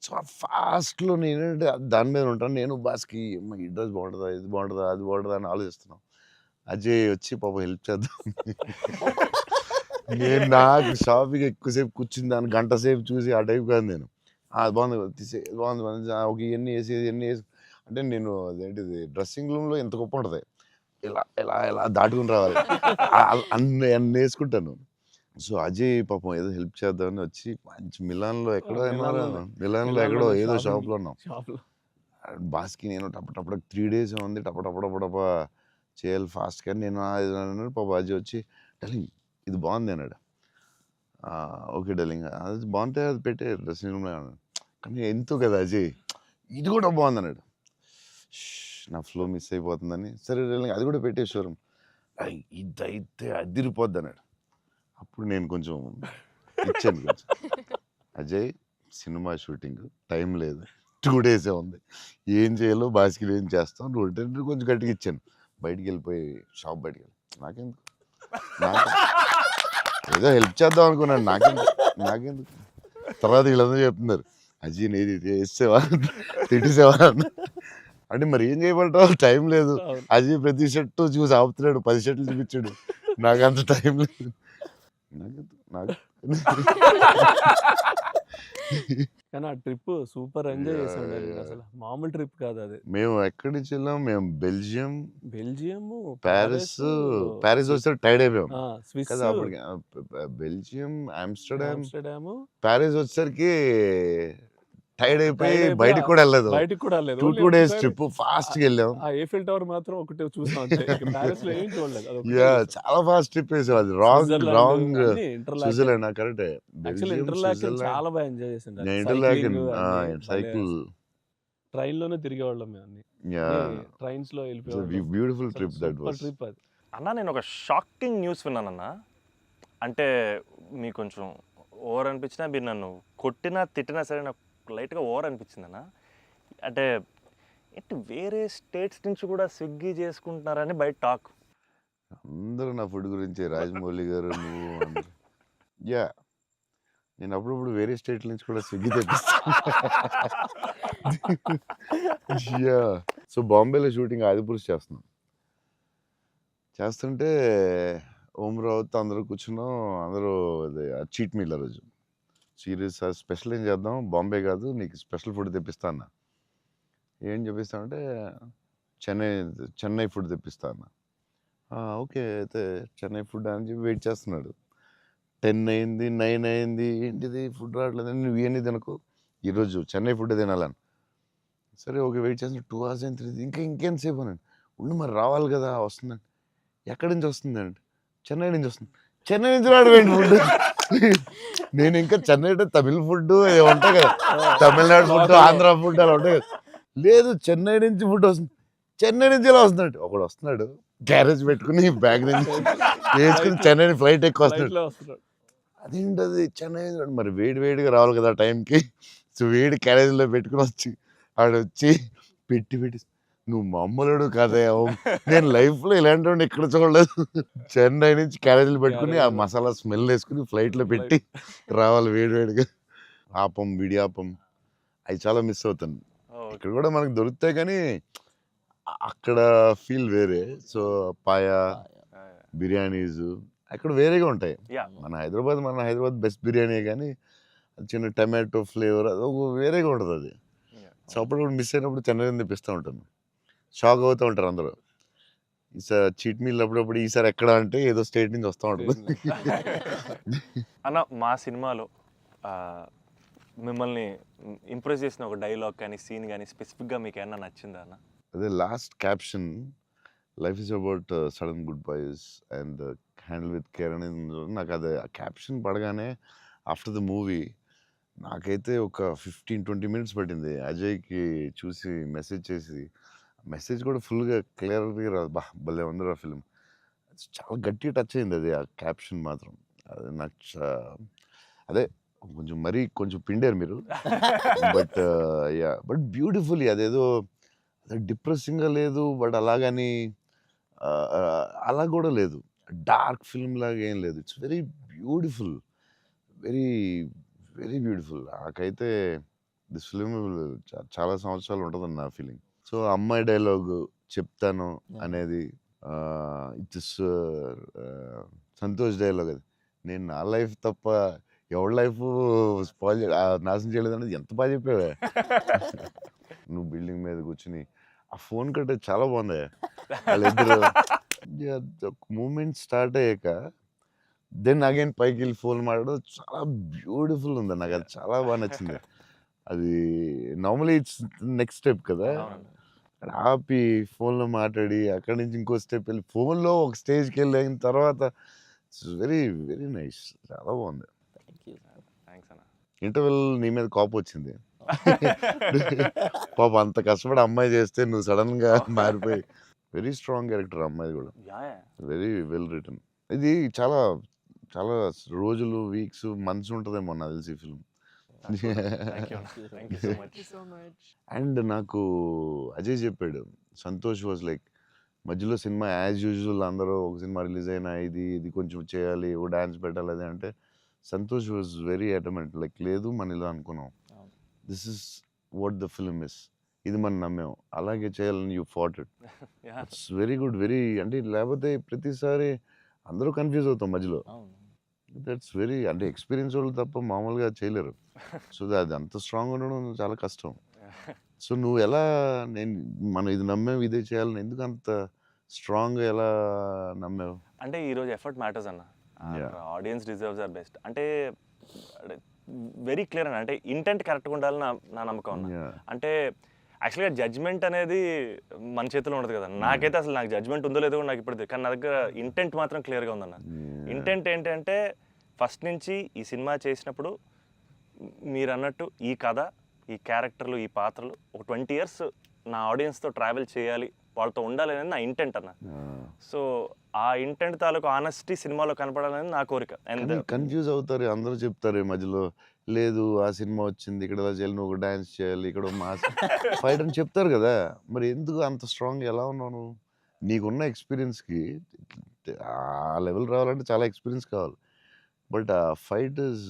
సో ఆ ఫాస్ట్లో నేనంటే దాని మీద ఉంటాను. నేను బాస్కి ఈ డ్రెస్ బాగుంటుందా, ఇది బాగుంటుందా, అది బాగుంటుందా అని ఆలోచిస్తున్నాం. అజయ్ వచ్చి పాపం హెల్ప్ చేద్దాం. నేను నాకు షాపింగ్ ఎక్కువసేపు కూర్చుని దాన్ని గంట సేపు చూసి ఆ టైప్ కాదు నేను. అది బాగుంది తీసే, బాగుంది ఒక ఇవన్నీ వేసి ఇవన్నీ వేసి, అంటే నేను అదేంటిది డ్రెస్సింగ్ రూమ్లో ఎంత గొప్ప ఉంటుంది, ఇలా ఇలా ఇలా దాటుకుని రావాలి, అన్ని వేసుకుంటాను. సో అజయ్ పాపం ఏదో హెల్ప్ చేద్దామని వచ్చి మంచి మిలాన్లో ఎక్కడో మిలాన్లో ఎక్కడో ఏదో షాప్లో ఉన్నాం. షాప్లో బాస్కి నేను టపటపడ 3 days ఉంది, టపటపడపడప చేయాలి ఫాస్ట్. కానీ నేను అన్నాడు. పాప అజయ్ వచ్చి డార్లింగ్ ఇది బాగుంది అన్నాడు. ఓకే డార్లింగ్ అది బాగుంటే అది పెట్టే డ్రెస్సింగ్ రూమ్లో అన్నాడు. కానీ ఎంతో కదా అజయ్ ఇది కూడా బాగుంది అన్నాడు. నా ఫ్లో మిస్ అయిపోతుందని, సరే డార్లింగ్ అది కూడా పెట్టే షోరూమ్, ఇదైతే అదిరిపోద్ది అన్నాడు. అప్పుడు నేను కొంచెం ఇచ్చాను కొంచెం. అజయ్ సినిమా షూటింగ్ టైం లేదు, 2 days ఉంది, ఏం చేయాలో బాస్కి ఏం చేస్తాం, నువ్వు కొంచెం గట్టిగా ఇచ్చాను. బయటికి వెళ్ళిపోయి షాప్ బయటికి వెళ్ళి నాకెందుకు ఏదో హెల్ప్ చేద్దాం అనుకున్నాను, నాకెందుకు. తర్వాత వీళ్ళందరూ చెప్తున్నారు అజయ్ నేది వేసేవా తిట్టేసేవా అంటే మరి ఏం చేయమంటావు, టైం లేదు. అజయ్ ప్రతి షర్టు చూసి ఆపుతున్నాడు, 10 షర్ట్లు చూపించాడు, నాకు అంత టైం లేదు. నాకు కానీ ఆ ట్రిప్ సూపర్ ఎంజాయ్ చేసాడు అసలు, మామూలు ట్రిప్ కాదు అది. మేము ఎక్కడి నుంచి వెళ్ళాం, మేము బెల్జియం, ప్యారిస్ వస్తే టైర్డ్ అయిపోయాం స్విస్ కదా అప్పటికి. బెల్జియం, ఆమ్స్టర్డామ్, ఆమ్స్టర్డామ్, ప్యారిస్ వచ్చేసరికి టైర్డ్ అయిపోయి బయటకు కూడా వెళ్ళలేదు. 2 days ట్రిప్ ఫాస్ట్ గా వెళ్ళాం. ఆ ఏఫిల్ టవర్ మాత్రం ఒకటి చూసాం, ప్యారిస్ లో ఏం చూడలేదు. చాలా ఫాస్ట్ ట్రిప్ వేసాం. అది రాంగ్ స్విట్జర్లాండ్ కరెక్ట్. చాలా బాగా ఎంజాయ్ చేసింది. సైకిల్ ట్రైన్ లోనే తిరిగేవాళ్ళం మేము అన్ని, ట్రైన్స్ లో వెళ్ళిపోయాం. Beautiful trip that was. Trip అది. అన్న నేను ఒక షాకింగ్ న్యూస్ విన్నానన్న. అంటే మీకు కొంచెం ఓవర్ అనిపించినా, మీరు నన్ను కొట్టినా తిట్టినా సరే నాకు లైట్గా ఓవర్ అనిపించింది అన్న. అంటే ఏంటి వేరే స్టేట్స్ నుంచి కూడా స్విగ్గీ చేసుకుంటున్నారని బయట టాక్. అందరూ నా ఫుడ్ గురించి రాజమౌళి గారు నువ్వు యా నేను అప్పుడప్పుడు వేరే స్టేట్ నుంచి కూడా స్విగ్గీ తెప్పిస్తాను. యా సో బాంబేలో షూటింగ్ ఆదిపురుష్ చేస్తుంటే ఓం రావుతో అందరూ కూర్చున్నాం. అందరూ అదే చీట్ మీల్ ఆ రోజు. సీరియస్ స్పెషల్ ఏం చేద్దాం, బాంబే కాదు నీకు స్పెషల్ ఫుడ్ తెప్పిస్తా అన్న. ఏం చెప్పిస్తామంటే చెన్నై ఫుడ్ తెప్పిస్తా అన్న. ఓకే అయితే చెన్నై ఫుడ్ అని చెప్పి వెయిట్ చేస్తున్నాడు. 10 అయింది, 9 అయింది, ఏంటిది ఫుడ్ రావట్లేదు, నువ్వు ఇవన్నీ తినకు, ఈరోజు చెన్నై ఫుడ్ తినాలని. సరే ఓకే వెయిట్ చేస్తున్నా. 2 hours అయింది, ఇంకెంతసేపు అనండి. ఉండి మరి రావాలి కదా, వస్తుందండి. ఎక్కడి నుంచి వస్తుందండి? చెన్నై నుంచి వస్తుంది. చెన్నై నుంచి రావడం ఫుడ్. నేను ఇంకా చెన్నై అంటే తమిళ ఫుడ్ ఉంటాయి కదా, తమిళనాడు ఫుడ్, ఆంధ్ర ఫుడ్ అలా ఉంటాయి కదా. లేదు చెన్నై నుంచి ఫుడ్ వస్తుంది. చెన్నై నుంచి ఎలా వస్తున్నాడు? ఒకడు వస్తున్నాడు గ్యారేజ్ పెట్టుకుని బ్యాగ్ నుంచి వేసుకుని చెన్నై ఫ్లైట్ ఎక్కువ వస్తున్నాడు. ఫ్లైట్లో వస్తున్నాడు. అదేంటది చెన్నై మరి వేడి వేడిగా రావాలి కదా టైంకి. సో వేడి క్యారేజ్లో పెట్టుకుని వచ్చి ఆడొచ్చి పెట్టి నువ్వు మామూలుడు కదా, నేను లైఫ్లో ఇలాంటి వాడిని ఎక్కడ చూడలేదు. చెన్నై నుంచి క్యారేజీలు పెట్టుకుని ఆ మసాలా స్మెల్ వేసుకుని ఫ్లైట్లో పెట్టి రావాలి వేడి వేడిగా. ఆపం, విడియాపం అవి చాలా మిస్ అవుతాను. ఇక్కడ కూడా మనకు దొరుకుతాయి కానీ అక్కడ ఫీల్ వేరే. సో పాయా, బిర్యానీస్ అక్కడ వేరేగా ఉంటాయి. మన హైదరాబాద్ బెస్ట్ బిర్యానీ, కానీ చిన్న టమాటో ఫ్లేవర్ అది ఒక వేరేగా ఉంటుంది అది. సో అప్పుడు మిస్ అయినప్పుడు చెన్నై తెప్పిస్తూ ఉంటాను. షాక్ అవుతూ ఉంటారు అందరూ. ఈసారి చీట్ మీల్ అప్పుడప్పుడు ఈసారి ఎక్కడ అంటే ఏదో స్టేట్ నుంచి వస్తూ ఉంటుంది. అన్న మా సినిమాలో మిమ్మల్ని ఇంప్రెస్ చేసిన ఒక డైలాగ్ కానీ సీన్ కానీ స్పెసిఫిక్గా మీకు ఏమన్నా నచ్చిందా అన్న? అదే last caption, life is about sudden goodbyes and handle with care అనేది నాకు అది క్యాప్షన్ పడగానే ఆఫ్టర్ ద మూవీ నాకైతే ఒక 15-20 మినిట్స్ పట్టింది అజయ్కి చూసి మెసేజ్ చేసి. మెసేజ్ కూడా ఫుల్గా క్లియర్గా రాదు. భలే ఉంది ఆ ఫిల్మ్. చాలా గట్టిగా టచ్ అయింది అది, ఆ క్యాప్షన్ మాత్రం. అది నాకు అదే కొంచెం మరీ కొంచెం పిండారు మీరు. బట్ బ్యూటిఫుల్లీ అదేదో డిప్రెసింగ్గా లేదు, బట్ అలాగని అలా కూడా లేదు, డార్క్ ఫిల్మ్ లాగా ఏం లేదు. It's very beautiful, very very beautiful. నాకైతే దిస్ ఫిల్మ్ చాలా సంవత్సరాలు ఉంటుందని నా ఫీలింగ్. సో అమ్మాయి డైలాగు చెప్తాను అనేది ఇట్స్ సంతోష్ డైలాగ్. అది నేను నా లైఫ్ తప్ప ఎవరి లైఫ్ స్పాయిల్ నాశనం చేయలేదు అనేది ఎంత బాగా చెప్పావే. నువ్వు బిల్డింగ్ మీద కూర్చుని ఆ ఫోన్ కట్టే చాలా బాగుంది. వాళ్ళిద్దరు మూమెంట్ స్టార్ట్ అయ్యాక దెన్ అగైన్ పైకి వెళ్ళి ఫోన్ మాట్లాడడం చాలా బ్యూటిఫుల్ ఉంది. నాకు అది చాలా బాగా నచ్చింది. అది నార్మలీ ఇట్స్ నెక్స్ట్ స్టెప్ కదా, ఆపి ఫోన్లో మాట్లాడి అక్కడి నుంచి ఇంకో స్టెప్ వెళ్ళి ఫోన్లో ఒక స్టేజ్కి వెళ్ళిన తర్వాత ఇట్స్ వెరీ వెరీ నైస్. చాలా బాగుంది. థ్యాంక్స్ అన్న. ఇంటర్వెల్ నీ మీద కోపం వచ్చింది. పాప అంత కష్టపడి అమ్మాయి చేస్తే నువ్వు సడన్గా మారిపోయి. వెరీ స్ట్రాంగ్ క్యారెక్టర్ అమ్మాయి కూడా, వెరీ వెల్ రిటర్న్. ఇది చాలా చాలా రోజులు, వీక్స్, మంత్స్ ఉంటుందేమో నాకు తెలిసి ఫిల్మ్. అండ్ నాకు అజయ్ చెప్పాడు, సంతోష్ వాజ్ లైక్ మధ్యలో సినిమా యాజ్ యూజువల్ అందరూ ఒక సినిమా రిలీజ్ అయినా ఇది కొంచెం చేయాలి, ఓ డాన్స్ పెట్టాలి అది అంటే సంతోష్ వాజ్ వెరీ అటమెంట్. లైక్ లేదు మన ఇలా అనుకున్నాం, this is what the film is, ఇది మనం నమ్మాం, అలాగే చేయాలని you fat it. It's very good, very అంటే లేకపోతే ప్రతిసారి అందరూ కన్ఫ్యూజ్ అవుతాం మధ్యలో. దట్స్ వెరీ అంటే ఎక్స్పీరియన్స్ వాళ్ళు తప్ప మామూలుగా చేయలేరు. సో అది అంత స్ట్రాంగ్ ఉండడం చాలా కష్టం. సో నువ్వు ఎలా మనం ఇది నమ్మావు ఇదే చేయాలని ఎందుకు అంత స్ట్రాంగ్గా ఎలా నమ్మావు? అంటే ఈరోజు ఎఫర్ట్ మ్యాటర్స్ అన్న. ఆడియన్స్ డిజర్వ్స్ ఆర్ బెస్ట్ అంటే వెరీ క్లియర్ అన్న. అంటే ఇంటెంట్ కరెక్ట్గా ఉండాలని నా నమ్మకం అన్న. అంటే యాక్చువల్గా జడ్జ్మెంట్ అనేది మన చేతిలో ఉండదు కదా. నాకైతే అసలు నాకు జడ్జ్మెంట్ ఉందో లేదో నాకు ఇప్పుడు, కానీ నా దగ్గర ఇంటెంట్ మాత్రం క్లియర్గా ఉందన్న. ఇంటెంట్ ఏంటంటే ఫస్ట్ నుంచి ఈ సినిమా చేసినప్పుడు మీరు అన్నట్టు ఈ కథ, ఈ క్యారెక్టర్లు, ఈ పాత్రలు ఒక 20 years నా ఆడియన్స్తో ట్రావెల్ చేయాలి, వాళ్ళతో ఉండాలి అనేది నా ఇంటెంట్ అన్న. సో ఆ ఇంటెంట్ తాలూకు ఆనెస్టీ సినిమాలో కనపడాలని నా కోరిక. అండ్ కన్ఫ్యూజ్ అవుతారు అందరూ, చెప్తారు మధ్యలో లేదు ఆ సినిమా వచ్చింది ఇక్కడ ఇలా చేయాలి, నువ్వు డాన్స్ చేయాలి, ఇక్కడ మాస్ ఫైట్ అని చెప్తారు కదా. మరి ఎందుకు అంత స్ట్రాంగ్ ఎలా ఉన్నావు నువ్వు? నీకున్న ఎక్స్పీరియన్స్కి ఆ లెవెల్ రావాలంటే చాలా ఎక్స్పీరియన్స్ కావాలి. బట్ ఆ fight is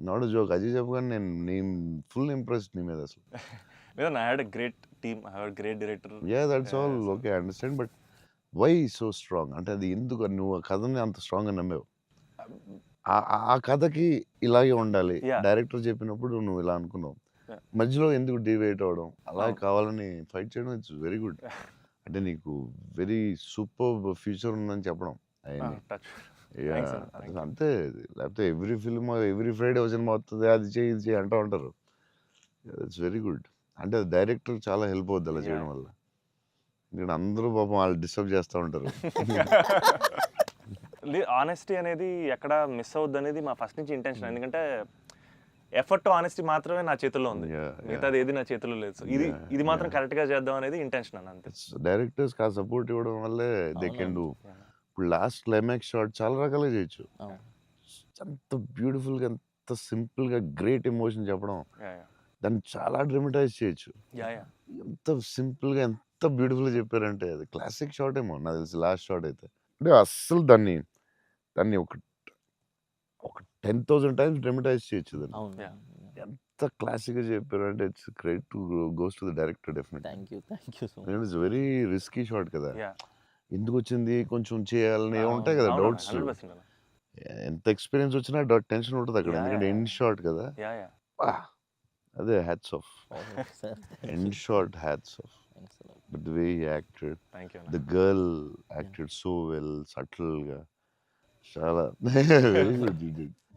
not joke. Ajay చెప్పగానే నేను ఫుల్ ఇంప్రెస్డ్ నీ మీద అసలు. I had a great team, I had great director. That's all okay, I understand. But why so strong? అంటే అది ఎందుకు నువ్వు ఆ కథని అంత స్ట్రాంగ్గా నమ్మావు? ఆ కథకి ఇలాగే ఉండాలి, డైరెక్టర్ చెప్పినప్పుడు నువ్వు ఇలా అనుకున్నావు, మధ్యలో ఎందుకు డివైట్ అవ్వడం, అలా కావాలని ఫైట్ చేయడం ఇట్స్ వెరీ గుడ్. అంటే నీకు వెరీ సూపర్ ఫ్యూచర్ ఉందని చెప్పడం అంతే. లేకపోతే every film every Friday cinema వస్తుంది, అది చేయి ఇది చేయి అంటూ ఉంటారు. It's very good. అంటే డైరెక్టర్ చాలా హెల్ప్ అవుద్ది అలా చేయడం వల్ల. ఎందుకంటే అందరూ పాపం వాళ్ళు డిస్టర్బ్ చేస్తూ ఉంటారు. ఆనెస్టీ అనేది ఎక్కడ మిస్ అవుద్ది అనేది మా ఫస్ట్ నుంచి ఇంటెన్షన్. ఎందుకంటే ఎఫర్ట్ ఆనెస్టీ మాత్రమే నా చేతుల్లో ఉంది, Yeah, మిగతాది ఏది నా చేతుల్లో లేదు. సో ఇది మాత్రం కరెక్ట్గా చేద్దాం అనేది ఇంటెన్షన్ అన్న, అంతే. డైరెక్టర్స్ ఆ సపోర్ట్ ఇవ్వడం వల్లే దే కెన్ డూ. ఇప్పుడు లాస్ట్ క్లైమాక్స్ షాట్ చాలా రకాలుగా చేయొచ్చు. అంత బ్యూటిఫుల్గా, అంత సింపుల్గా గ్రేట్ ఎమోషన్ చెప్పడం, దాన్ని చాలా డ్రమటైజ్ చేయొచ్చు. ఎంత సింపుల్గా, ఎంత బ్యూటిఫుల్గా చెప్పారంటే అది క్లాసిక్ షాట్ ఏమో నాకు తెలిసి లాస్ట్ షాట్ అయితే. అంటే అస్సలు దాన్ని ఒక 10,000 టైమ్స్ డ్రమటైజ్ చేయొచ్చు దాన్ని. అవును. ఎంత క్లాసిక్గా చెప్పారు అంటే it's credit to goes to the director definitely. Thank you so much. It's very risky shot కదా, ఎందుకు వచ్చింది కొంచెం చేయాలని ఉంటాయి కదా డౌట్స్. 100% అన్న. ఎంత ఎక్స్పీరియన్స్ వచ్చినా టెన్షన్ ఉంటుంది అక్కడ, ఎందుకంటే ఎండ్ షాట్ కదా. అదే hats off, end shot hats off. But the way he acted, thank you. The girl acted so well, సటిల్గా, చాలా very good.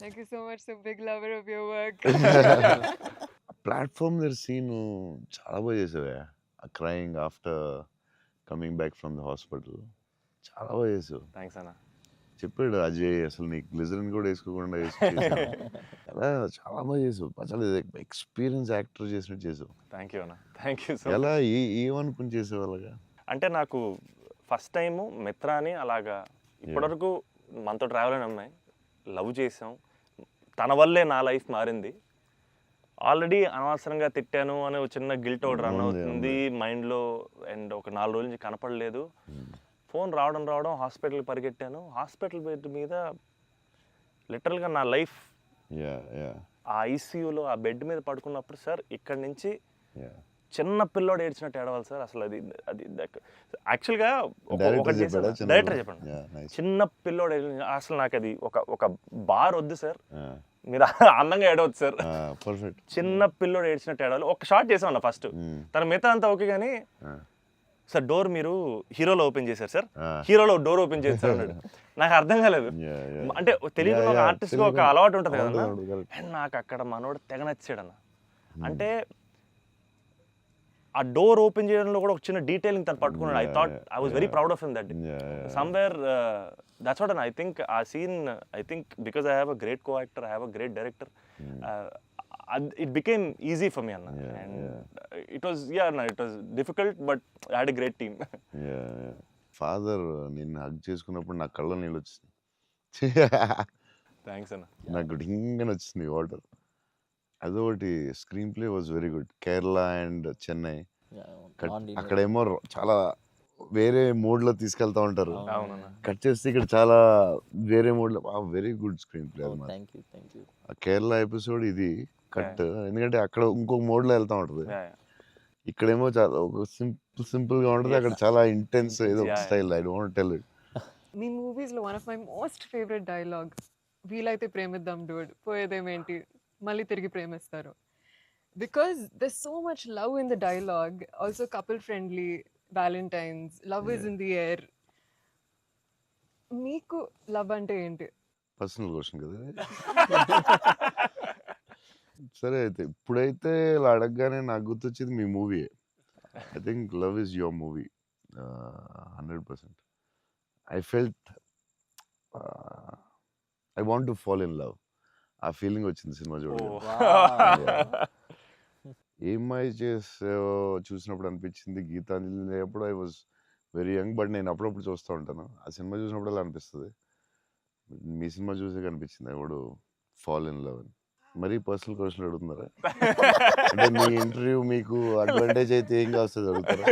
Thank you so much. So big lover of your work. Platform దగ్గర scene చాలా బాగా చేసావే, crying after coming back from the hospital, చాలా బాగా చేసావు. Thanks అన్న. చెప్పాడు అజయ్, అసలు నీకు గ్లిజరిన్ కూడా వేసుకోకుండా అలా చాలా బాగా చేసావు. చాలా ఎక్స్పీరియన్స్ యాక్టర్ చేసినట్టు చేసావు. థ్యాంక్ యూ అన్న, థ్యాంక్ యూ సో. ఎలా ఏమనుకుని చేసావు అలాగా? అంటే నాకు ఫస్ట్ టైము మిత్రాని అలాగా ఇప్పటివరకు మనతో ట్రావెల్ అయిన అమ్మాయి లవ్ చేసాం, తన వల్లే నా లైఫ్ మారింది. ఆల్రెడీ అనవసరంగా తిట్టాను అనే ఒక చిన్న గిల్ట్ ఒకటి రన్ అవుతుంది మైండ్లో. అండ్ ఒక 4 రోజుల నుంచి కనపడలేదు. ఫోన్ రావడం హాస్పిటల్కి పరిగెట్టాను. హాస్పిటల్ బెడ్ మీద లిటరల్గా నా లైఫ్ ఆ ఐసీయూలో ఆ బెడ్ మీద పడుకున్నప్పుడు, సార్ ఇక్కడి నుంచి చిన్న పిల్లోడు ఏడ్చినట్టు ఏడవాలి సార్. అసలు అది అది యాక్చువల్గా డైరెక్టర్ చెప్పండి, చిన్న పిల్లోడు అసలు నాకు అది ఒక బార్ వద్దు సార్, మీరు అందంగా ఏడవద్దు సార్, చిన్న పిల్లోడు ఏడ్చినట్టు ఏడవాలి. ఒక షాట్ చేసామన్న ఫస్ట్, తన మిగతా అంతా ఓకే కానీ సార్ డోర్ మీరు హీరోలో ఓపెన్ చేశారు సార్, హీరోలో డోర్ ఓపెన్ చేశారు అన్నాడు. నాకు అర్థం కాలేదు. అంటే తెలియకుండా ఒక ఆర్టిస్ట్గా ఒక అలవాటు ఉంటుంది కదన్నా. అండ్ నాకు అక్కడ మనోడు తెగ నచ్చాడు అన్న. అంటే ఆ డోర్ ఓపెన్ చేయడంలో కూడా ఒక చిన్న డీటెయిలింగ్ తను పట్టుకున్నాడు. I thought I was very proud of him that day. Somewhere that's what I think ఆ scene, I think because I have a great co actor, I have a great director, it became easy for me, Anna. And it was difficult, but I had a great team. Father నిన్ను hug చేసుకున్నప్పుడు నా కళ్ళ నీళ్ళు వచ్చింది. Thanks అన్న. నాకు డింగని వచ్చింది water. అదొకటి screen play was very good. Kerala and Chennai అక్కడేమో చాలా వేరే మోడ్లో తీసుకెళ్తా ఉంటారు, కట్ చేస్తే ఇక్కడ చాలా వేరే మోడ్లో. వెరీ గుడ్ స్క్రీన్ ప్లే అన్నమాట. ఆ కేరళ ఎపిసోడ్ ఇది కట్, ఎందుకంటే అక్కడ ఇంకొక మోడ్లో వెళ్తా ఉంటుంది, ఇక్కడేమో చాలా ఒక సింపుల్గా ఉంటుంది, అక్కడ చాలా ఇంటెన్స్ ఏదో style. I don't tell it. మీ మూవీస్లో one of my most favourite dialogue, వీలైతే ప్రేమిద్దాం డూడ్, పోయేదేమేంటి మళ్ళీ తిరిగి ప్రేమిస్తారు. Because there so much love in the dialogue, also couple friendly, valentines, love is in the air. మీకు లవ్ అంటే ఏంటి? పర్సనల్ క్వశ్చన్ కదా. సరే అయితే ఇప్పుడైతే ఇలా అడగగానే నాకు గుర్తొచ్చింది మీ movie. I think love is your movie 100%. I felt I want to fall in love. ఆ ఫీలింగ్ వచ్చింది సినిమా చూడగానే. ఏమై చేసావో చూసినప్పుడు అనిపించింది, గీతాంజలి అప్పుడు I was very young, but నేను అప్పుడప్పుడు చూస్తూ ఉంటాను. ఆ సినిమా చూసినప్పుడు అలా అనిపిస్తుంది. మీ సినిమా చూసే కనిపించింది I would fall in love అని. మరీ పర్సనల్ క్వశ్చన్ అడుగుతున్నారా? అంటే మీ ఇంటర్వ్యూ మీకు అడ్వాంటేజ్ అయితే ఏం కాస్తుంది అడుగుతారా?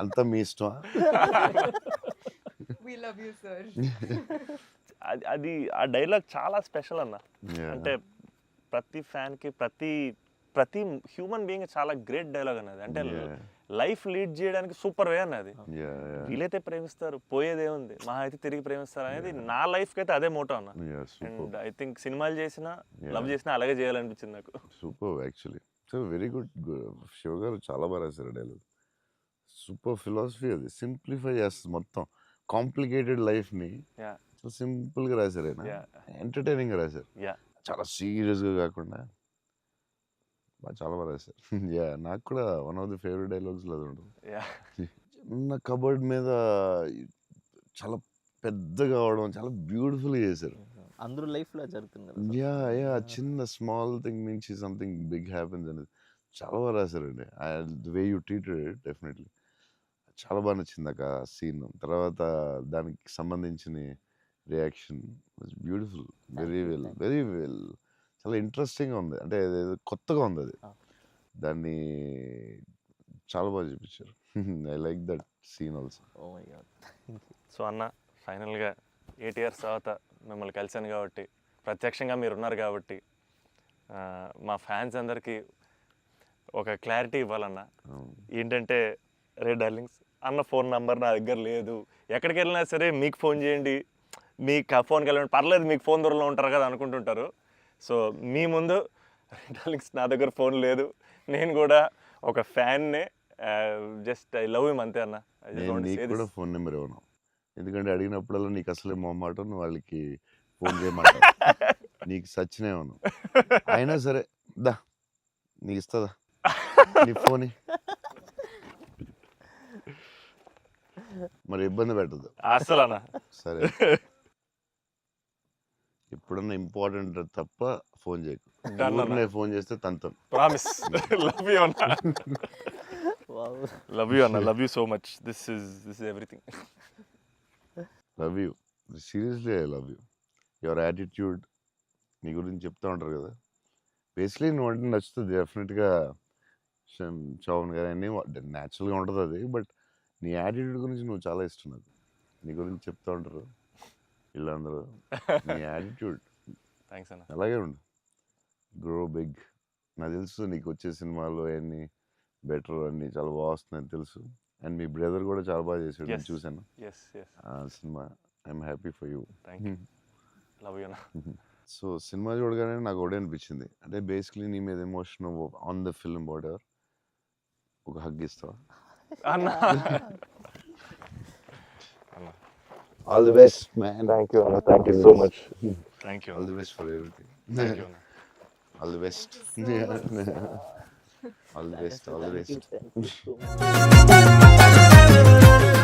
అంతా మీ ఇష్టమా? We love you, sir. అది ఆ డైలాగ్ చాలా స్పెషల్ అన్న. అంటే ప్రతి ఫ్యాన్కి, ప్రతి హ్యూమన్ బీయింగ్ చాలా గ్రేట్ డైలాగ్ అన్నది. అంటే లైఫ్ లీడ్ చేయడానికి సూపర్ వే అన్నది. వీలైతే ప్రేమిస్తారు, పోయేదేముంది, మా అయితే తిరిగి ప్రేమిస్తారు అనేది నా లైఫ్కి అయితే అదే మోటో అన్న. అండ్ ఐ థింక్ సినిమాలు చేసినా లవ్ చేసినా అలాగే చేయాలనిపించింది నాకు. Super actually. So very good. Shiva గారు చాలా బాగా రాశారు డైలాగ్. సూపర్ ఫిలాసఫీ అది. సింప్లిఫై చేస్తుంది మొత్తం కాంప్లికేటెడ్ లైఫ్ని. సింపుల్గా రాశారు ఆయన, ఎంటర్టైనింగ్గా రాశారు, చాలా సీరియస్గా కాకుండా చాలా బాగా రాశారు. నాకు కూడా వన్ ఆఫ్ ది ఫేవరెట్ డైలాగ్స్లో అది ఉంటుంది. చిన్న కబర్డ్ మీద చాలా పెద్దగా అవడం చాలా బ్యూటిఫుల్గా చేశారు. అందరూ లైఫ్లో జరుగుతుంది కదా sir. యా యా చిన్న స్మాల్ థింగ్ నుంచి సంథింగ్ బిగ్ హ్యాపెన్స్ అనేది చాలా బాగా రాశారండి. The way you treated it definitely చాలా బాగా నచ్చింది ఆ సీన్. తర్వాత దానికి సంబంధించిన reaction beautiful, very well, very well. చాలా ఇంట్రెస్టింగ్గా ఉంది, అంటే అదేదో కొత్తగా ఉంది అది. Ah. దాన్ని చాలా బాగా చూపించారు. I like that scene also. Oh my god. Thank you. So అన్న ఫైనల్గా 8 years తర్వాత మిమ్మల్ని కలిశాను కాబట్టి, ప్రత్యక్షంగా మీరు ఉన్నారు కాబట్టి, మా ఫ్యాన్స్ అందరికీ ఒక క్లారిటీ ఇవ్వాలన్న. ఏంటంటే, రే డార్లింగ్స్ అన్న ఫోన్ నంబర్ నా దగ్గర లేదు, ఎక్కడికి వెళ్ళినా సరే మీకు ఫోన్ చేయండి, మీకు ఫోన్కి వెళ్ళండి, పర్లేదు మీకు ఫోన్ దూరంలో ఉంటారు కదా అనుకుంటుంటారు. సో మీ ముందు డార్లింగ్స్ నా దగ్గర ఫోన్ లేదు, నేను కూడా ఒక ఫ్యాన్నే, జస్ట్ ఐ లవ్ హిమ్ అంతే అన్న. నేను నీకు కూడా ఫోన్ నెంబర్ ఇవ్వను, ఎందుకంటే అడిగినప్పుడల్లా నీకు అసలే మొహమాటం, నువ్వు వాళ్ళకి ఫోన్ చేయమంటావు. నీకు సచ్చినే ఇవ్వను. అయినా సరే దా నీకు ఇస్తుందా నీ ఫోన్, మరి ఇబ్బంది పెట్టదు అసలు అన్న. సరే. ఎప్పుడన్నా ఇంపార్టెంట్ తప్ప ఫోన్ చేయకు. Done అన్న. నేను ఫోన్ చేస్తే తంతం. ప్రామిస్. లవ్ యూ అన్న. Wow. లవ్ యూ అన్న, love you so much. This is everything. Love you, seriously I love you. Your attitude, నీ గురించి చెప్తూ ఉంటారు కదా, బేసిక్లీ నువ్వు అంటే నచ్చుతుంది డెఫినెట్గా. చౌన్ గారు అన్నీ న్యాచురల్గా ఉంటుంది అది, బట్ నీ యాటిట్యూడ్ గురించి నువ్వు చాలా ఇష్టం నాకు. నీ గురించి చెప్తూ ఉంటారు వీళ్ళందరూ, నీ యాటిట్యూడ్ థ్యాంక్స్ అన్న. అలాగే ఉండు, గ్రో బిగ్. నాకు తెలుసు నీకు వచ్చే సినిమాలు అన్నీ బెటర్ అన్నీ చాలా బాగా వస్తున్నాయని తెలుసు. అండ్ మీ బ్రదర్ కూడా చాలా బాగా చేశాడు, నేను Yes. చూశాను ఎస్ ఎస్, ఆ cinema. I'm happy for you. Thank you. Love you అన్న. సో సినిమా చూడగానే నాకు ఒకటే అనిపించింది, అంటే బేసిక్లీ నీ మీద emotion on the film whatever, ఒక హగ్ ఇస్తావా? అన్న. All the best man. Thank you అన్న, thank you so much. Thank you all the best for everything. Thank you అన్న. All the best. All the best, all the Thank you, best. thank you so much.